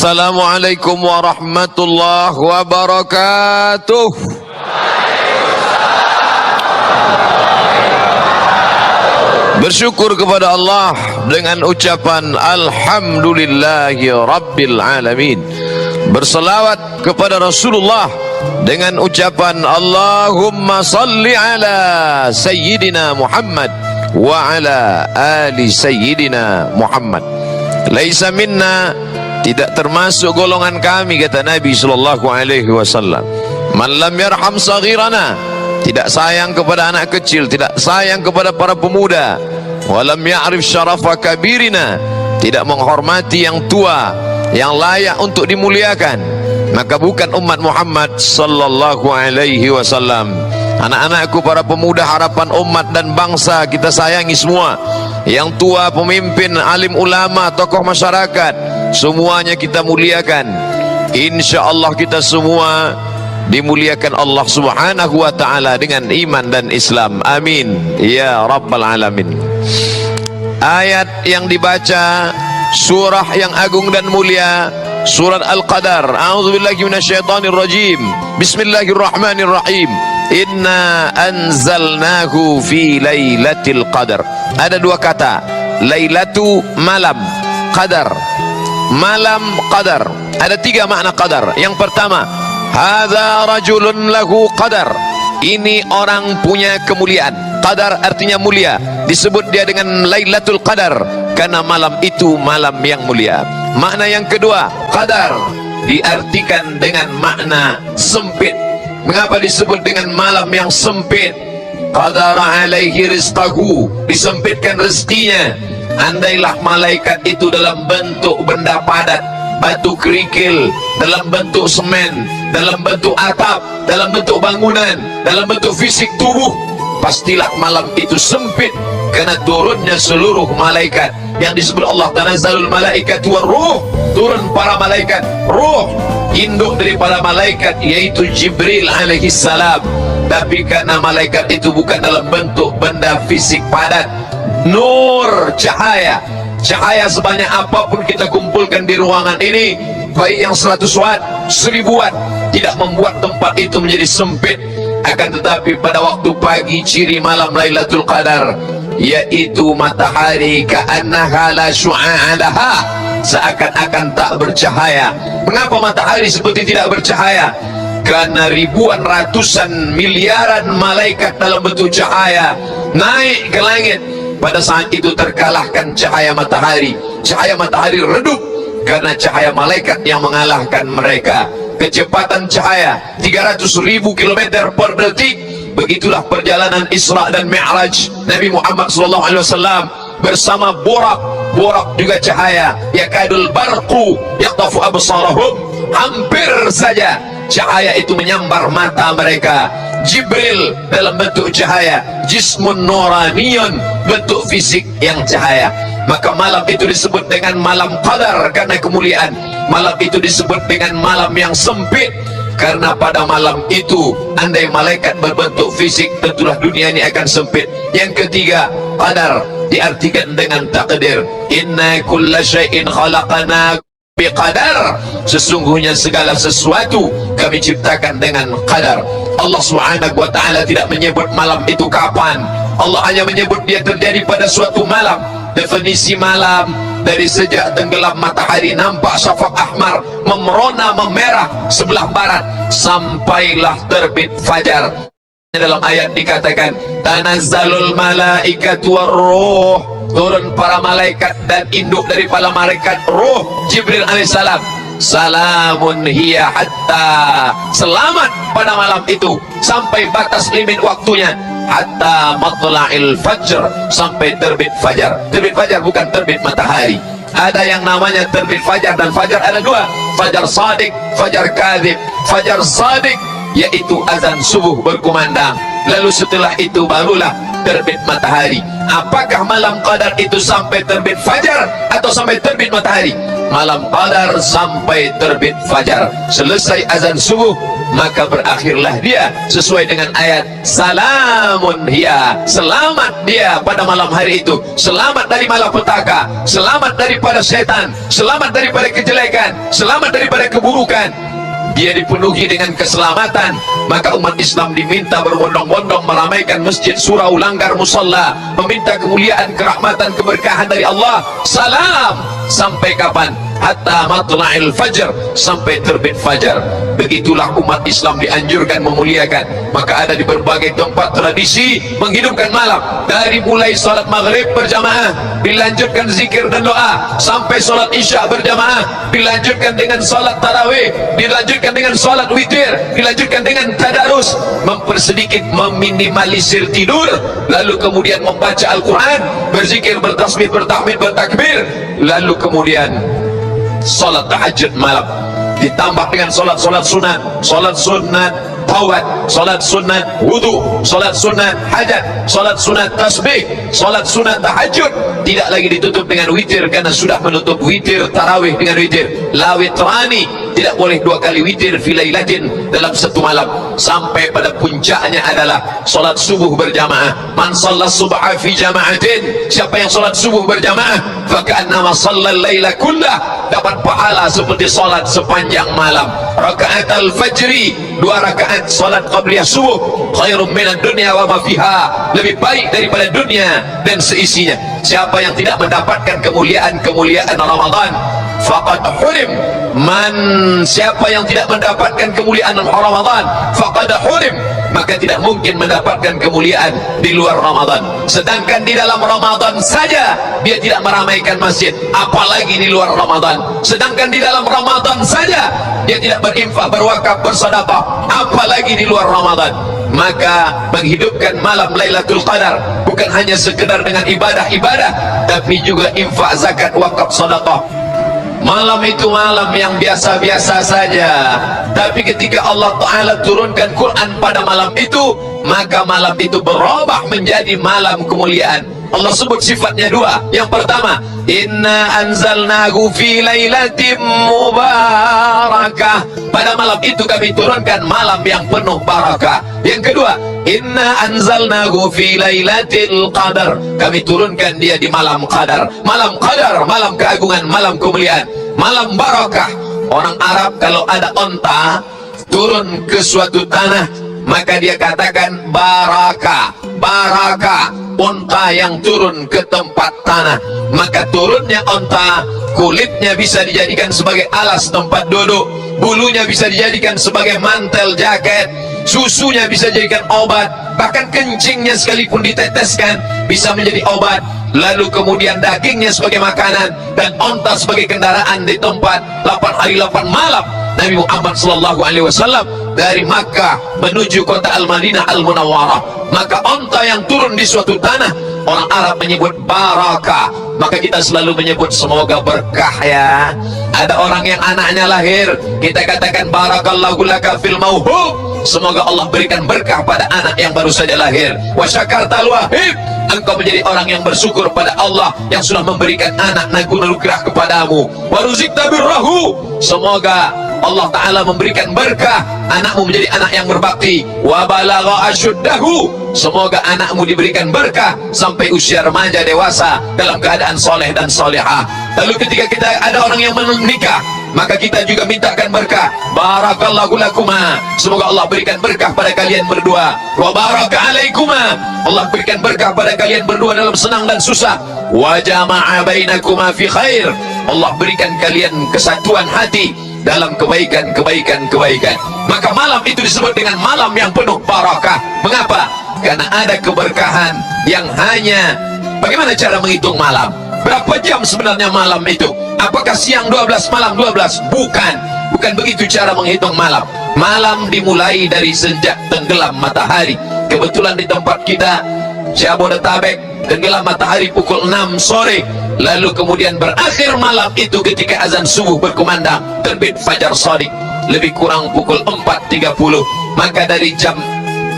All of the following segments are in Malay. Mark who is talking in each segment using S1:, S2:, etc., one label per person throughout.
S1: Assalamualaikum warahmatullahi wabarakatuh. Bersyukur kepada Allah dengan ucapan Alhamdulillahi Rabbil Alamin. Berselawat kepada Rasulullah dengan ucapan Allahumma salli ala Sayyidina Muhammad wa ala ali Sayyidina Muhammad. Laisa minna, tidak termasuk golongan kami, kata Nabi sallallahu alaihi wasallam, man lam yarham saghirana, tidak sayang kepada anak kecil, tidak sayang kepada para pemuda, walam ya'rif syarafa kabirina, tidak menghormati yang tua yang layak untuk dimuliakan, maka bukan umat Muhammad sallallahu alaihi wasallam. Anak-anakku, para pemuda harapan umat dan bangsa, kita sayangi semua. Yang tua, pemimpin, alim ulama, tokoh masyarakat, semuanya kita muliakan. Insya Allah kita semua dimuliakan Allah subhanahu wa ta'ala dengan iman dan Islam. Amin ya rabbal alamin. Ayat yang dibaca, surah yang agung dan mulia, surat Al-Qadar. A'udzubillahi minasyaitonirrajim. Bismillahirrahmanirrahim. Inna anzalnahu fi lailatul qadar. Ada dua kata, lailatu malam, qadar malam, qadar. Ada tiga makna qadar. Yang pertama, hadza rajulun lahu qadar, ini orang punya kemuliaan. Qadar artinya mulia, disebut dia dengan lailatul qadar karena malam itu malam yang mulia. Makna yang kedua, qadar diartikan dengan makna sempit. Mengapa disebut dengan malam yang sempit? Qadara alaihi rizqahu, disempitkan rezekinya. Andailah malaikat itu dalam bentuk benda padat, batu kerikil, dalam bentuk semen, dalam bentuk atap, dalam bentuk bangunan, dalam bentuk fisik tubuh, pastilah malam itu sempit karena turunnya seluruh malaikat. Yang disebut Allah tanazzalul malaikatu waruh, turun para malaikat, ruh induk daripada malaikat yaitu Jibril alaihi salam. Tapi karena malaikat itu bukan dalam bentuk benda fisik padat, nur, cahaya, cahaya sebanyak apapun kita kumpulkan di ruangan ini, baik yang 100 watt, 1000 watt, tidak membuat tempat itu menjadi sempit. Akan tetapi pada waktu pagi, ciri malam Lailatul Qadar, yaitu matahari ka'annaha la syu'a'a laha, seakan-akan tak bercahaya. Mengapa matahari seperti tidak bercahaya? Karena ribuan, ratusan, miliaran malaikat dalam bentuk cahaya naik ke langit. Pada saat itu terkalahkan cahaya matahari. Cahaya matahari redup karena cahaya malaikat yang mengalahkan mereka. Kecepatan cahaya 300.000 km per detik. Begitulah perjalanan Isra dan Mi'raj Nabi Muhammad SAW bersama Burak. Burak juga cahaya, yakadul barqu yaqtafu absarahum, hampir saja cahaya itu menyambar mata mereka. Jibril dalam bentuk cahaya, jismun nuraniyun, bentuk fisik yang cahaya. Maka malam itu disebut dengan malam qadar karena kemuliaan. Malam itu disebut dengan malam yang sempit karena pada malam itu andai malaikat berbentuk fisik, tentulah dunia ini akan sempit. Yang ketiga, qadar diartikan dengan takdir. Inna kulla syai'in khalaqana biqadar, sesungguhnya segala sesuatu kami ciptakan dengan qadar. Allah subhanahu wa ta'ala tidak menyebut malam itu kapan. Allah hanya menyebut dia terjadi pada suatu malam. Definisi malam dari sejak tenggelam matahari, nampak syafaq ahmar memerona memerah sebelah barat, sampailah terbit fajar. Dalam ayat dikatakan tanazzalul malaikatu waruh, turun para malaikat dan induk dari para malaikat ruh Jibril alaihissalam. Salamun hiya hatta, selamat pada malam itu sampai batas limit waktunya, hatta matla'il fajr, sampai terbit fajar. Terbit fajar bukan terbit matahari. Ada yang namanya terbit fajar, dan fajar ada dua, fajar sadiq, fajar kadhib. Fajar sadiq yaitu azan subuh berkumandang, lalu setelah itu barulah terbit matahari. Apakah malam qadar itu sampai terbit fajar atau sampai terbit matahari? malam qadar sampai terbit fajar. Selesai azan subuh, maka berakhirlah dia sesuai dengan ayat salamun hiya, selamat dia pada malam hari itu, selamat dari malapetaka, selamat daripada setan, selamat daripada kejelekan, selamat daripada keburukan. Dia dipenuhi dengan keselamatan. Maka umat Islam diminta berbondong-bondong meramaikan masjid, surau, langgar, musalla, meminta kemuliaan, kerahmatan, keberkahan dari Allah. Salam sampai kapan? Hatta matla'il fajr, sampai terbit fajar. Begitulah umat Islam dianjurkan memuliakan. Maka ada di berbagai tempat tradisi menghidupkan malam, dari mulai salat maghrib berjamaah, dilanjutkan zikir dan doa, sampai salat isya berjamaah, dilanjutkan dengan salat tarawih, dilanjutkan dengan salat witir, dilanjutkan dengan tadarus, mempersedikit, meminimalisir tidur, lalu kemudian membaca Al-Quran, berzikir, bertasbih, bertahmid, bertakbir, lalu kemudian salat tahajud malam, ditambah dengan salat-salat sunat, salat sunat taubat, salat sunat wudu, salat sunat hajat, salat sunat tasbih, salat sunat tahajud. Tidak lagi ditutup dengan witir, karena sudah menutup witir tarawih dengan witir la witrani, tidak boleh 2 kali witir fi lailatin, dalam satu malam. Sampai pada puncaknya adalah salat subuh berjamaah. Man shalla subha fi jama'atin, siapa yang salat subuh berjamaah, fa ka'annama shalla al-laila kullah, dapat pahala seperti salat sepanjang malam. Rakaat al-fajri, 2 rakaat salat qabliyah subuh, khairum minad dunya wa ma fiha, lebih baik daripada dunia dan seisinya. Siapa yang tidak mendapatkan kemuliaan-kemuliaan Ramadan, faqad hurim. Siapa yang tidak mendapatkan kemuliaan Ramadan, faqad hurim, maka tidak mungkin mendapatkan kemuliaan di luar Ramadan. Sedangkan di dalam Ramadan saja dia tidak meramaikan masjid, apalagi di luar Ramadan. Sedangkan di dalam Ramadan saja dia tidak berinfak, berwakaf, bersedekah, apalagi di luar Ramadan. Maka menghidupkan malam Lailatul Qadar bukan hanya sekedar dengan ibadah-ibadah, tapi juga infak, zakat, wakaf, sedekah. Malam itu malam yang biasa-biasa saja, tapi ketika Allah Ta'ala turunkan Quran pada malam itu, maka malam itu berubah menjadi malam kemuliaan. Allah sebut sifatnya 2. Yang pertama, inna anzalnahu fi lailatin mubarakah, pada malam itu kami turunkan malam yang penuh barakah. Yang kedua, inna anzalnahu fi lailatul qadar, kami turunkan dia di malam qadar. Malam qadar, malam keagungan, malam kemuliaan, malam barakah. Orang Arab kalau ada onta turun ke suatu tanah, maka dia katakan baraka, baraka, onta yang turun ke tempat tanah. Maka turunnya onta, kulitnya bisa dijadikan sebagai alas tempat duduk, bulunya bisa dijadikan sebagai mantel jaket, susunya bisa dijadikan obat, bahkan kencingnya sekalipun diteteskan bisa menjadi obat. Lalu kemudian dagingnya sebagai makanan, dan onta sebagai kendaraan di tempat 8 hari 8 malam Nabi Muhammad SAW dari Makkah menuju kota Al-Madinah Al-Munawwarah. Maka onta yang turun di suatu tanah, orang Arab menyebut barakah. Maka kita selalu menyebut semoga berkah ya. Ada orang yang anaknya lahir, kita katakan barakallahu laka fil mauhub, semoga Allah berikan berkah pada anak yang baru saja lahir. Wa syakartal wahib, engkau menjadi orang yang bersyukur pada Allah yang sudah memberikan anak nagunugrah kepadamu. Wa ruzikta birrahu, semoga Allah Ta'ala memberikan berkah, anakmu menjadi anak yang berbakti. Wa balagha asyuddahu, semoga anakmu diberikan berkah sampai usia remaja dewasa dalam keadaan soleh dan solehah. Lalu ketika kita ada orang yang menikah, maka kita juga mintakan berkah. Barakallahu lakuma, semoga Allah berikan berkah pada kalian berdua. Wa baraka alaikuma, Allah berikan berkah pada kalian berdua dalam senang dan susah. Wa jama'a bainakuma fi khair, Allah berikan kalian kesatuan hati dalam kebaikan. Maka malam itu disebut dengan malam yang penuh barakah. Mengapa? Karena ada keberkahan yang hanya, bagaimana cara menghitung malam? Berapa jam sebenarnya malam itu? Apakah siang 12, malam 12? Bukan begitu cara menghitung malam. Malam dimulai dari sejak tenggelam matahari. Kebetulan di tempat kita Jabodetabek tenggelam matahari pukul 6 sore. Lalu kemudian berakhir malam itu ketika azan subuh berkumandang, terbit fajar shadiq, lebih kurang pukul 4.30. Maka dari jam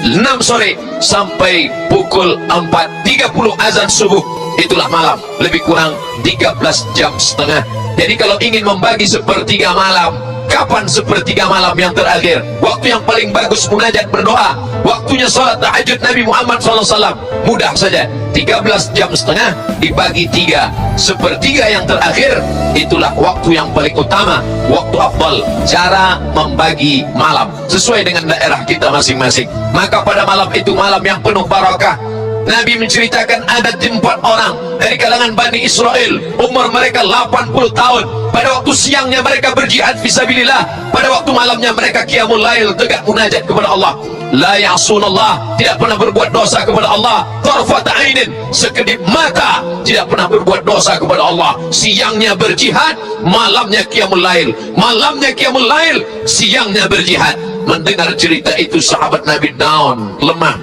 S1: 6 sore sampai pukul 4.30 azan subuh, itulah malam, lebih kurang 13 jam setengah.
S2: Jadi kalau ingin membagi sepertiga malam, kapan sepertiga malam yang terakhir? Waktu yang paling bagus munajat berdoa, waktunya salat tahajud Nabi Muhammad SAW. Mudah saja, 13 jam setengah dibagi 3, sepertiga yang terakhir itulah waktu yang paling utama, waktu afdal. Cara membagi malam sesuai dengan daerah kita masing-masing. Maka pada malam itu malam yang penuh barakah. Nabi menceritakan ada 4 orang dari kalangan Bani Israel, umur mereka 80 tahun. Pada waktu siangnya mereka berjihad fisabilillah, pada waktu malamnya mereka qiyamul lail, tegak munajat kepada Allah. La ya'sunallah, tidak pernah berbuat dosa kepada Allah. Tarfat ainin, sekedip mata, tidak pernah berbuat dosa kepada Allah. Siangnya berjihad, malamnya qiyamul lail, malamnya qiyamul lail, siangnya berjihad. Mendengar cerita itu sahabat Nabi down, lemah,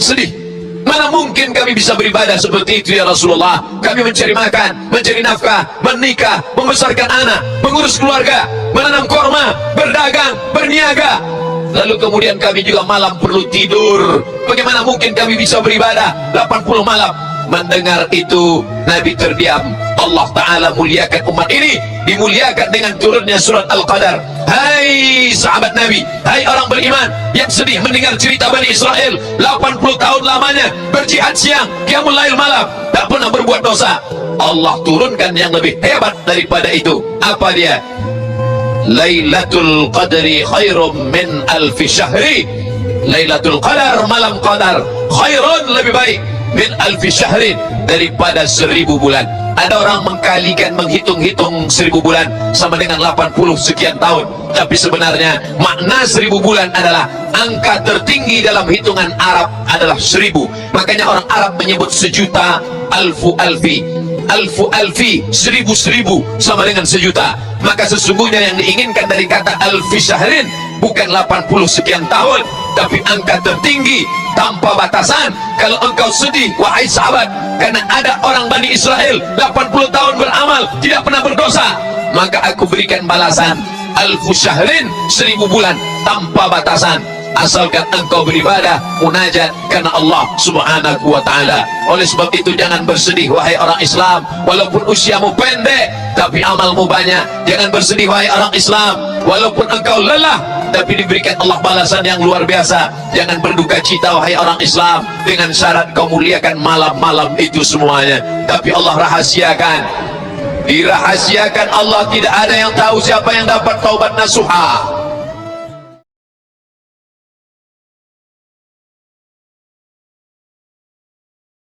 S2: sedih. Mana mungkin kami bisa beribadah seperti itu ya Rasulullah? Kami mencari makan, mencari nafkah, menikah, membesarkan anak, mengurus keluarga, menanam korma, berdagang, berniaga. Lalu kemudian kami juga malam perlu tidur. Bagaimana mungkin kami bisa beribadah 80 malam? Mendengar itu Nabi terdiam. Allah Ta'ala muliakan umat ini, dimuliakan dengan turunnya surat Al-Qadar. Hai sahabat Nabi, hai orang beriman yang sedih mendengar cerita Bani Israel 80 tahun lamanya berjihad siang, qiyamul lail malam, tak pernah berbuat dosa. Allah turunkan yang lebih hebat daripada itu. Apa dia? Lailatul Qadri khairum min alfi syahri. Lailatul Qadar, malam Qadar, khairun, lebih baik, min alfi syahrin, daripada 1000 bulan. Ada orang mengkalikan, menghitung-hitung 1000 bulan sama dengan 80 sekian tahun. Tapi sebenarnya makna 1000 bulan adalah angka tertinggi dalam hitungan Arab adalah 1000. Makanya orang Arab menyebut sejuta alfu alfi, alfu alfi, 1000 sama dengan sejuta. Maka sesungguhnya yang diinginkan dari kata alfi syahrin bukan 80 sekian tahun, tapi angka tertinggi tanpa batasan. Kalau engkau sedih wahai sahabat karena ada orang Bani Israel 80 tahun beramal tidak pernah berdosa, maka aku berikan balasan alfu syahrin, 1000 bulan tanpa batasan, asalkan engkau beribadah munajat karena Allah Subhanahu wa ta'ala. Oleh sebab itu jangan bersedih wahai orang Islam, walaupun usiamu pendek tapi amalmu banyak. Jangan bersedih wahai orang Islam, walaupun engkau lelah tapi diberikan Allah balasan yang luar biasa. Jangan berduka cita wahai orang Islam, dengan syarat kau muliakan malam-malam itu semuanya. Tapi Allah rahasiakan, dirahasiakan Allah, tidak ada yang tahu siapa yang dapat taubat nasuha.